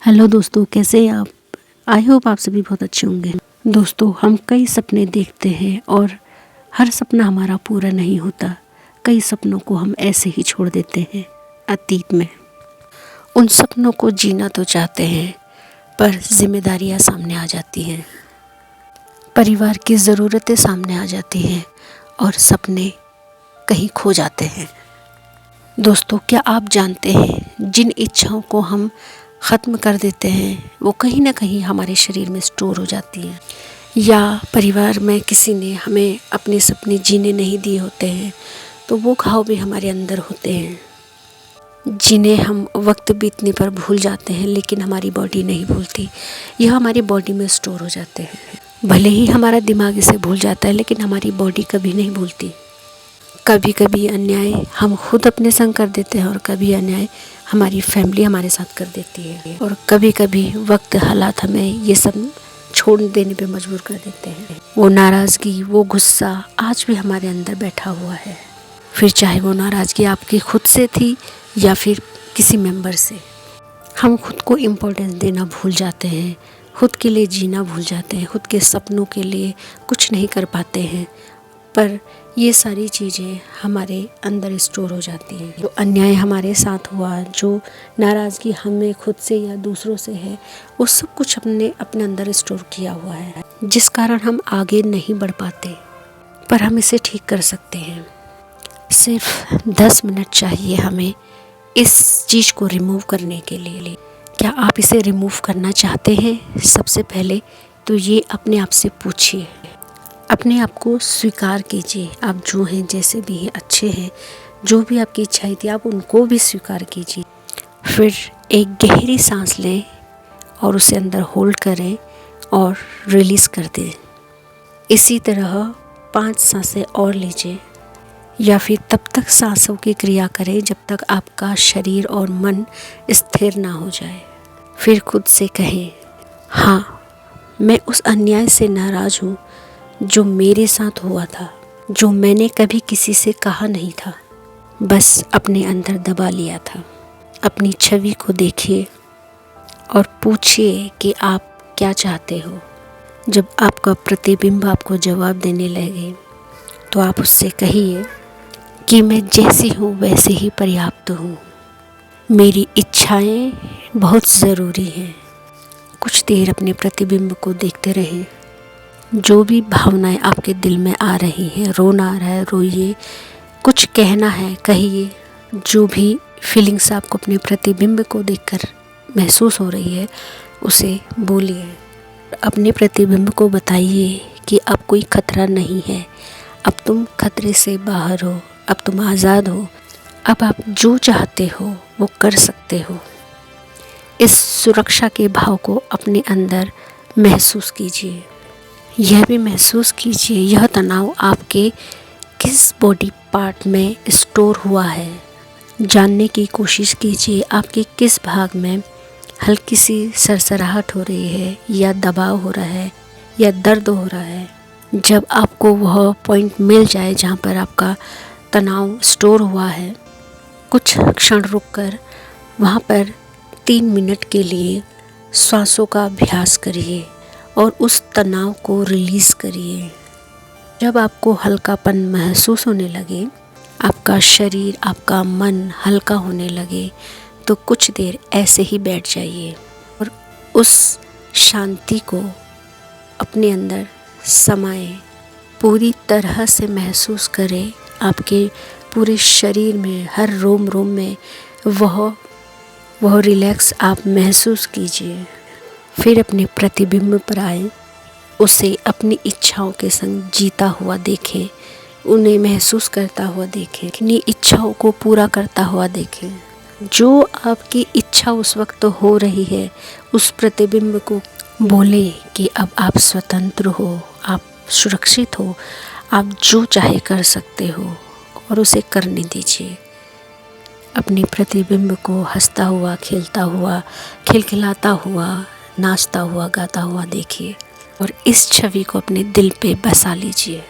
Hello दोस्तों, कैसे हैं आप। आई होप आप सभी बहुत अच्छे होंगे। दोस्तों, हम कई सपने देखते हैं और हर सपना हमारा पूरा नहीं होता। कई सपनों को हम ऐसे ही छोड़ देते हैं अतीत में। उन सपनों को जीना तो चाहते हैं, पर जिम्मेदारियां सामने आ जाती हैं, परिवार की ज़रूरतें सामने आ जाती हैं और सपने कहीं खो जाते हैं। दोस्तों, क्या आप जानते हैं जिन इच्छाओं को हम ख़त्म कर देते हैं वो कहीं ना कहीं हमारे शरीर में स्टोर हो जाती हैं, या परिवार में किसी ने हमें अपने सपने जीने नहीं दिए होते हैं तो वो घाव भी हमारे अंदर होते हैं, जिन्हें हम वक्त बीतने पर भूल जाते हैं लेकिन हमारी बॉडी नहीं भूलती। यह हमारी बॉडी में स्टोर हो जाते हैं। भले ही हमारा दिमाग इसे भूल जाता है लेकिन हमारी बॉडी कभी नहीं भूलती। कभी कभी अन्याय हम खुद अपने संग कर देते हैं और कभी अन्याय हमारी फैमिली हमारे साथ कर देती है, और कभी कभी वक्त हालात हमें ये सब छोड़ देने पे मजबूर कर देते हैं। वो नाराज़गी, वो गुस्सा आज भी हमारे अंदर बैठा हुआ है, फिर चाहे वो नाराज़गी आपकी खुद से थी या फिर किसी मेंबर से। हम खुद को इम्पोर्टेंस देना भूल जाते हैं, खुद के लिए जीना भूल जाते हैं, खुद के सपनों के लिए कुछ नहीं कर पाते हैं, पर ये सारी चीज़ें हमारे अंदर स्टोर हो जाती हैं। जो अन्याय हमारे साथ हुआ, जो नाराज़गी हमें खुद से या दूसरों से है, वो सब कुछ हमने अपने अंदर स्टोर किया हुआ है, जिस कारण हम आगे नहीं बढ़ पाते। पर हम इसे ठीक कर सकते हैं। सिर्फ 10 मिनट चाहिए हमें इस चीज़ को रिमूव करने के लिए। क्या आप इसे रिमूव करना चाहते हैं? सबसे पहले तो ये अपने आप से पूछिए, अपने आप को स्वीकार कीजिए। आप जो हैं, जैसे भी हैं, अच्छे हैं। जो भी आपकी इच्छाएं थी आप उनको भी स्वीकार कीजिए। फिर एक गहरी सांस लें और उसे अंदर होल्ड करें और रिलीज़ कर दें। इसी तरह 5 सांसें और लीजिए, या फिर तब तक सांसों की क्रिया करें जब तक आपका शरीर और मन स्थिर ना हो जाए। फिर खुद से कहें, हाँ, मैं उस अन्याय से नाराज़ हूँ जो मेरे साथ हुआ था, जो मैंने कभी किसी से कहा नहीं था, बस अपने अंदर दबा लिया था। अपनी छवि को देखिए और पूछिए कि आप क्या चाहते हो। जब आपका प्रतिबिंब आपको जवाब देने लगे तो आप उससे कहिए कि मैं जैसी हूँ वैसे ही पर्याप्त हूँ, मेरी इच्छाएं बहुत ज़रूरी हैं। कुछ देर अपने प्रतिबिंब को देखते रहें। जो भी भावनाएं आपके दिल में आ रही हैं, रोना आ रहा है रोइए, कुछ कहना है कहिए। जो भी फीलिंग्स आपको अपने प्रतिबिंब को देखकर महसूस हो रही है उसे बोलिए। अपने प्रतिबिंब को बताइए कि अब कोई खतरा नहीं है, अब तुम खतरे से बाहर हो, अब तुम आज़ाद हो, अब आप जो चाहते हो वो कर सकते हो। इस सुरक्षा के भाव को अपने अंदर महसूस कीजिए। यह भी महसूस कीजिए यह तनाव आपके किस बॉडी पार्ट में स्टोर हुआ है। जानने की कोशिश कीजिए आपके किस भाग में हल्की सी सरसराहट हो रही है, या दबाव हो रहा है, या दर्द हो रहा है। जब आपको वह पॉइंट मिल जाए जहाँ पर आपका तनाव स्टोर हुआ है, कुछ क्षण रुककर वहाँ पर 3 मिनट के लिए सांसों का अभ्यास करिए और उस तनाव को रिलीज़ करिए। जब आपको हल्कापन महसूस होने लगे, आपका शरीर, आपका मन हल्का होने लगे, तो कुछ देर ऐसे ही बैठ जाइए और उस शांति को अपने अंदर समाएं। पूरी तरह से महसूस करें, आपके पूरे शरीर में, हर रोम रोम में वह रिलैक्स आप महसूस कीजिए। फिर अपने प्रतिबिंब पर आए, उसे अपनी इच्छाओं के संग जीता हुआ देखें, उन्हें महसूस करता हुआ देखें, अपनी इच्छाओं को पूरा करता हुआ देखें। जो आपकी इच्छा उस वक्त हो रही है, उस प्रतिबिंब को बोले कि अब आप स्वतंत्र हो, आप सुरक्षित हो, आप जो चाहे कर सकते हो, और उसे करने दीजिए। अपने प्रतिबिंब को हंसता हुआ, खेलता हुआ, खिलखिलाता हुआ, नाचता हुआ, गाता हुआ देखिए और इस छवि को अपने दिल पे बसा लीजिए।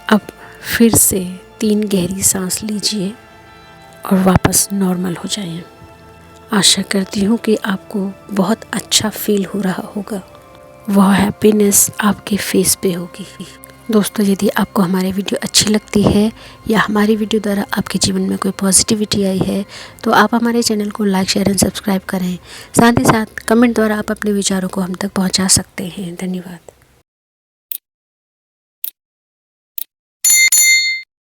अब फिर से 3 गहरी सांस लीजिए और वापस नॉर्मल हो जाइए। आशा करती हूँ कि आपको बहुत अच्छा फील हो रहा होगा, वह हैप्पीनेस आपके फेस पे होगी। दोस्तों, यदि आपको हमारी वीडियो अच्छी लगती है या हमारी वीडियो द्वारा आपके जीवन में कोई पॉजिटिविटी आई है तो आप हमारे चैनल को लाइक, शेयर एंड सब्सक्राइब करें। साथ ही साथ कमेंट द्वारा आप अपने विचारों को हम तक पहुंचा सकते हैं। धन्यवाद।